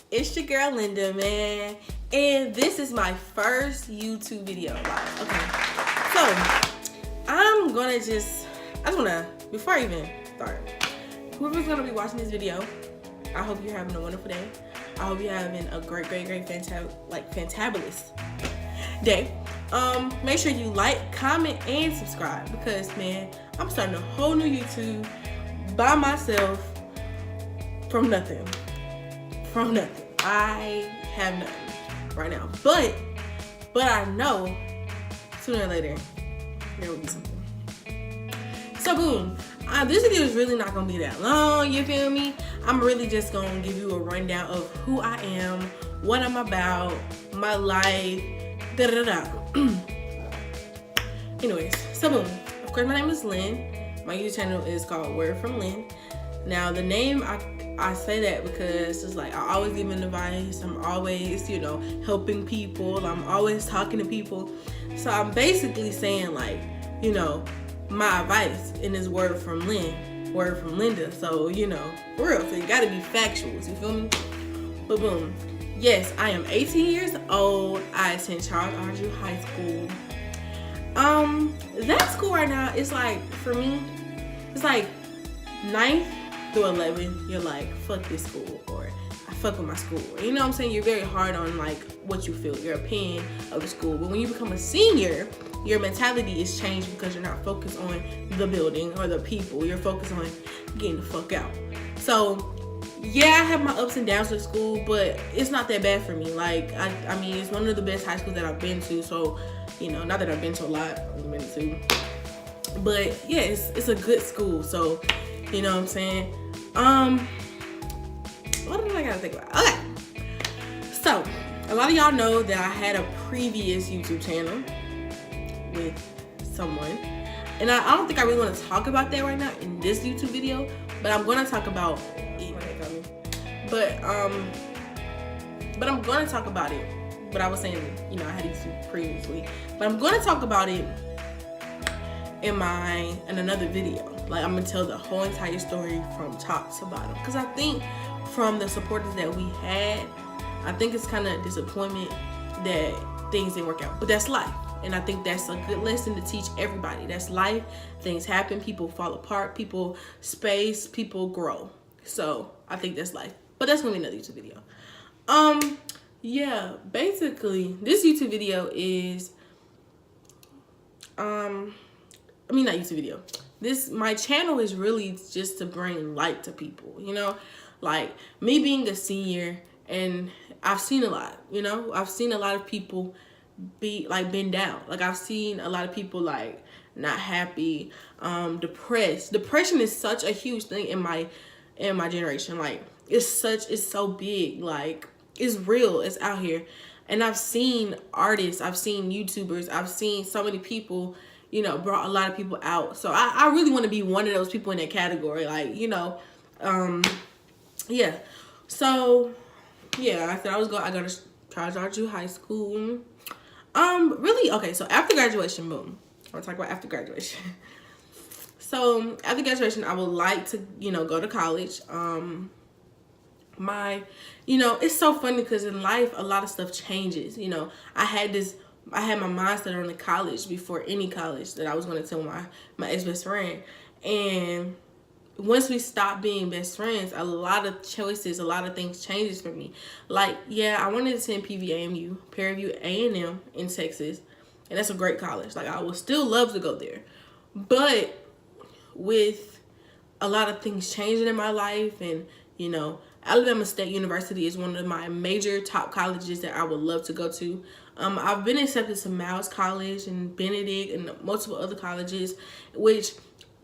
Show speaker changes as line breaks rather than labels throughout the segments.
It's your girl Linda, man, and this is my first YouTube video. Okay, so I just wanna, before I even start, whoever's gonna be watching this video, I hope you're having a wonderful day. I hope you're having a great, fantabulous day. Make sure you like, comment, and subscribe because, man, I'm starting a whole new YouTube by myself from nothing. I have nothing right now, but I know sooner or later there will be something. So boom, this video is really not gonna be that long, you feel me? I'm really just gonna give you a rundown of who I am, what I'm about, my life, Anyways, so boom, of course my name is Lynn. My YouTube channel is called Word from Lynn. Now the name, I say that because it's like I always give advice. I'm always, helping people. I'm always talking to people. So I'm basically saying like, my advice in this Word from Lynn, Word from Linda. So, for real. So you gotta be factual, you feel me? But boom. Yes, I am 18 years old. I attend Charles R. High School. That school right now is like, for me, it's like 9th through 11, you're like, fuck this school, or I fuck with my school. You know what I'm saying? You're very hard on like what you feel, your opinion of the school. But when you become a senior, your mentality is changed because you're not focused on the building or the people. You're focused on getting the fuck out. So yeah, I have my ups and downs with school, but it's not that bad for me. Like, I mean, it's one of the best high schools that I've been to. So, not that I've been to a lot, I've only been to 2. But yeah, it's a good school. So, you know what I'm saying? What did I gotta think about? Okay. So, a lot of y'all know that I had a previous YouTube channel with someone. And I don't think I really want to talk about that right now in this YouTube video, but I'm going to talk about it. But I'm going to talk about it. But I was saying, I had YouTube previously. But I'm going to talk about it in another video. Like, I'm going to tell the whole entire story from top to bottom. Because I think from the supporters that we had, I think it's kind of disappointment that things didn't work out. But that's life. And I think that's a good lesson to teach everybody. That's life. Things happen. People fall apart. People space. People grow. So I think that's life. But that's going to be another YouTube video. Yeah, basically, this YouTube video is, not YouTube video. My channel is really just to bring light to people, like me being a senior, and I've seen a lot, I've seen a lot of people been down. Like, I've seen a lot of people like not happy, depressed. Depression is such a huge thing in my generation. Like, it's so big. Like, it's real. It's out here. And I've seen artists, I've seen YouTubers, I've seen so many people, brought a lot of people out. So I really want to be one of those people in that category. Like, yeah. So, yeah, I said I go to Charles R. High School. Really, okay, so after graduation, boom. I want to talk about after graduation. So, after graduation, I would like to, go to college. It's so funny because in life, a lot of stuff changes. I had my mindset on the college before any college that I was going to tell my ex-best friend. And once we stopped being best friends, a lot of choices, a lot of things changes for me. Like, yeah, I wanted to attend PVAMU, Prairie View A&M in Texas. And that's a great college. Like, I would still love to go there. But with a lot of things changing in my life, and, Alabama State University is one of my major top colleges that I would love to go to. I've been accepted to Miles College and Benedict and multiple other colleges, which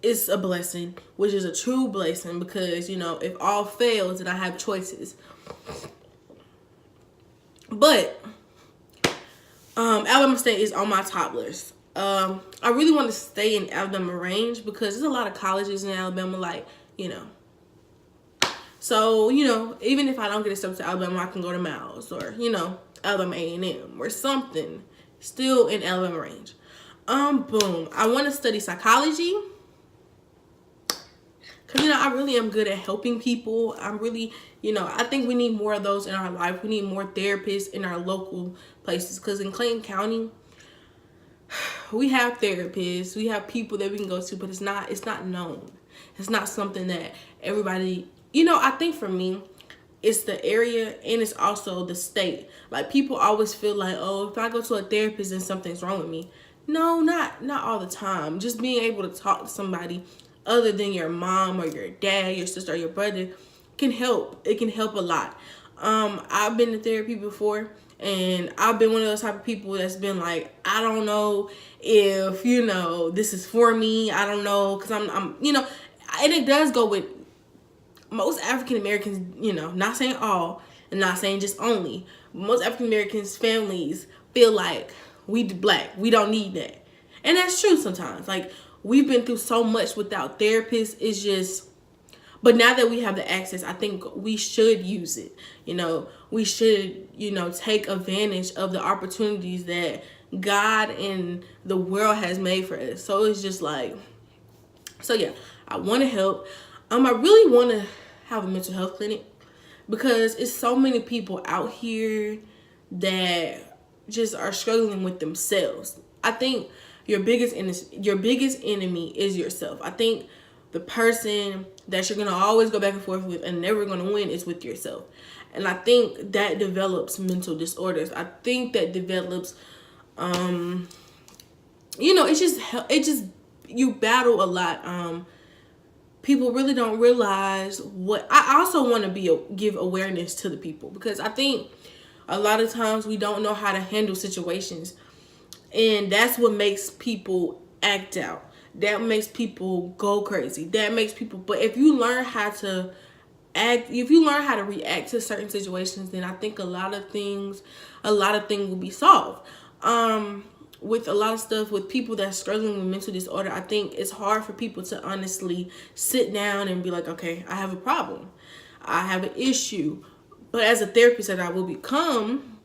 is a blessing, which is a true blessing because, if all fails, then I have choices. But Alabama State is on my top list. I really want to stay in Alabama range because there's a lot of colleges in Alabama, like, So, even if I don't get accepted to Alabama, I can go to Miles or, Alabama A&M or something still in Alabama range. Boom. I want to study psychology Because, I really am good at helping people. I'm really, I think we need more of those in our life. We need more therapists in our local places. Because in Clayton County, we have therapists. We have people that we can go to, but it's not known. It's not something that everybody, I think for me, it's the area and it's also the state. Like, people always feel like, oh, if I go to a therapist, then something's wrong with me. No, not all the time. Just being able to talk to somebody other than your mom or your dad, your sister or your brother can help. It can help a lot. I've been to therapy before, and I've been one of those type of people that's been like, I don't know if, this is for me. I don't know, because I'm, and it does go with most African Americans, not saying all and not saying just only. Most African Americans families feel like we black. We don't need that. And that's true sometimes. Like, we've been through so much without therapists. It's just, but now that we have the access, I think we should use it. We should, take advantage of the opportunities that God and the world has made for us. So it's just like, so yeah, I want to help. I really want to have a mental health clinic, because it's so many people out here that just are struggling with themselves. I think your biggest enemy is yourself. I think the person that you're gonna always go back and forth with and never gonna win is with yourself. And I think that develops mental disorders. I think that develops, it just you battle a lot. People really don't realize what. I also want to give awareness to the people, because I think a lot of times we don't know how to handle situations, and that's what makes people act out. That makes people go crazy. That makes people. But if you learn how to react to certain situations, then I think a lot of things will be solved. With a lot of stuff with people that's struggling with mental disorder, I think it's hard for people to honestly sit down and be like, okay, I have a problem. I have an issue. But as a therapist that I will become,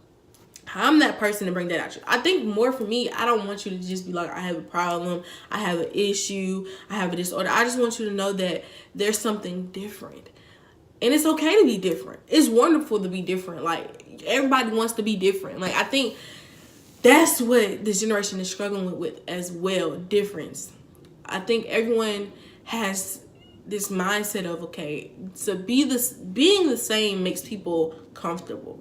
I'm that person to bring that out. I think more for me, I don't want you to just be like, I have a problem, I have an issue, I have a disorder. I just want you to know that there's something different. And it's okay to be different. It's wonderful to be different. Like, everybody wants to be different. Like, I think that's what this generation is struggling with as well, difference. I think everyone has this mindset of, okay, so being the same makes people comfortable.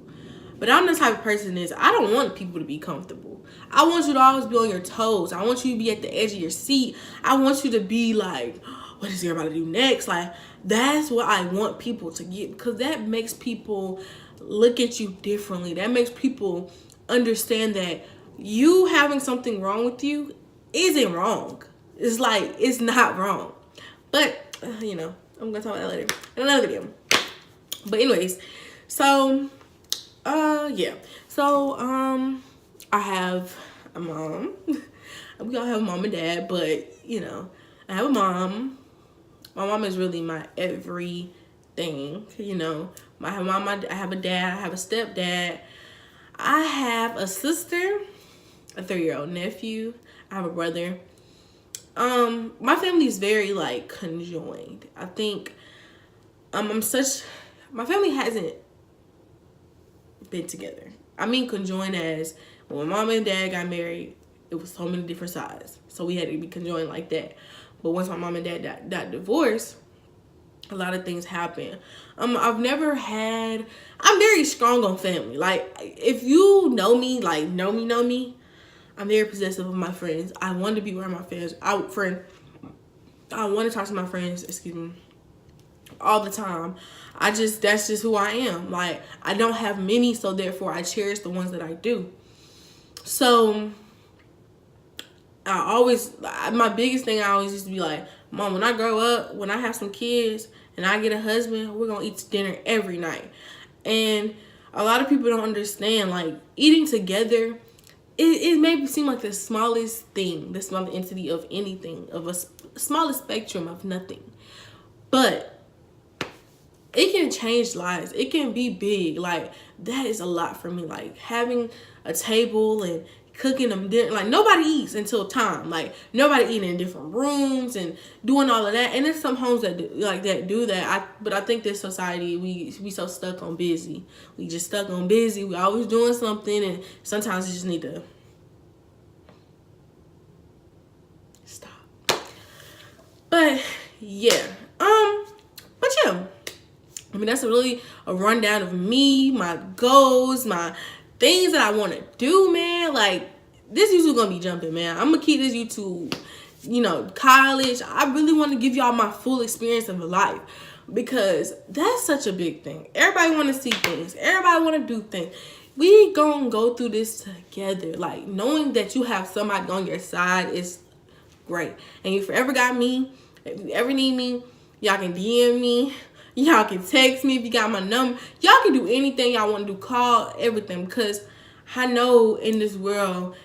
But I'm the type of person I don't want people to be comfortable. I want you to always be on your toes. I want you to be at the edge of your seat. I want you to be like, what is everybody to do next? Like, that's what I want people to get, because that makes people look at you differently. That makes people understand that you having something wrong with you isn't wrong. It's like, it's not wrong. But, I'm going to talk about that later in another video. But anyways, so, yeah. So, I have a mom. We all have a mom and dad, but, I have a mom. My mom is really my everything, My mom, I have a dad, I have a stepdad. I have a sister, a 3-year-old nephew. I have a brother. My family is very like conjoined. I think my family hasn't been together. I mean conjoined as when mom and dad got married, it was so many different sides. So we had to be conjoined like that. But once my mom and dad got divorced, a lot of things happen. I'm very strong on family. Like, if you know me, like know me, I'm very possessive of my friends. I want to be around my friends. I want to talk to my friends, all the time. That's just who I am. Like, I don't have many, so therefore I cherish the ones that I do. So my biggest thing, I always used to be like, Mom, when I grow up, when I have some kids and I get a husband, we're going to eat dinner every night. And a lot of people don't understand, like, eating together, it may seem like the smallest thing, the smallest entity of anything, of a smallest spectrum of nothing. But it can change lives. It can be big. Like, that is a lot for me. Like, having a table and cooking them dinner. Like, nobody eats until time. Like, nobody eating in different rooms and doing all of that. And there's some homes that do that. But I think this society, we so stuck on busy. We just stuck on busy. We always doing something, and sometimes you just need to stop. But yeah, but yeah, I mean, that's really a rundown of me, my goals, my things that I want to do, man. Like, this YouTube gonna be jumping, man. I'm gonna keep this YouTube, college. I really want to give y'all my full experience of life, because that's such a big thing. Everybody want to see things. Everybody want to do things. We gonna go through this together. Like, knowing that you have somebody on your side is great. And you forever got me. If you ever need me, y'all can DM me. Y'all can text me if you got my number. Y'all can do anything y'all want to do. Call, everything. Because I know in this world,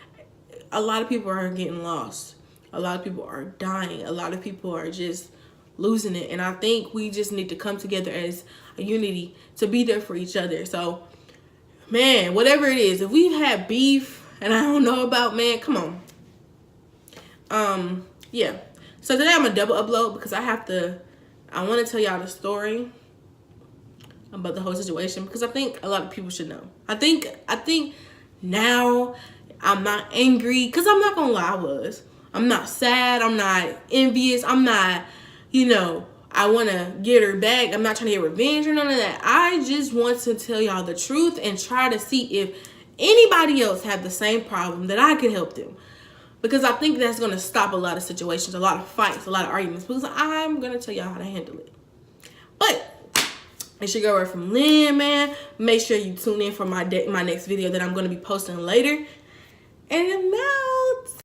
a lot of people are getting lost. A lot of people are dying. A lot of people are just losing it. And I think we just need to come together as a unity to be there for each other. So, man, whatever it is, if we've had beef and I don't know about, man, come on. Yeah. So today I'm going to double upload because I want to tell y'all the story about the whole situation, because I think a lot of people should know. I think now I'm not angry, because I'm not going to lie, I was. I'm not sad. I'm not envious. I'm not, I want to get her back. I'm not trying to get revenge or none of that. I just want to tell y'all the truth and try to see if anybody else have the same problem that I can help them. Because I think that's going to stop a lot of situations, a lot of fights, a lot of arguments. Because I'm going to tell y'all how to handle it. But it's your girl Red from Lynn, man. Make sure you tune in for my next video that I'm going to be posting later. And now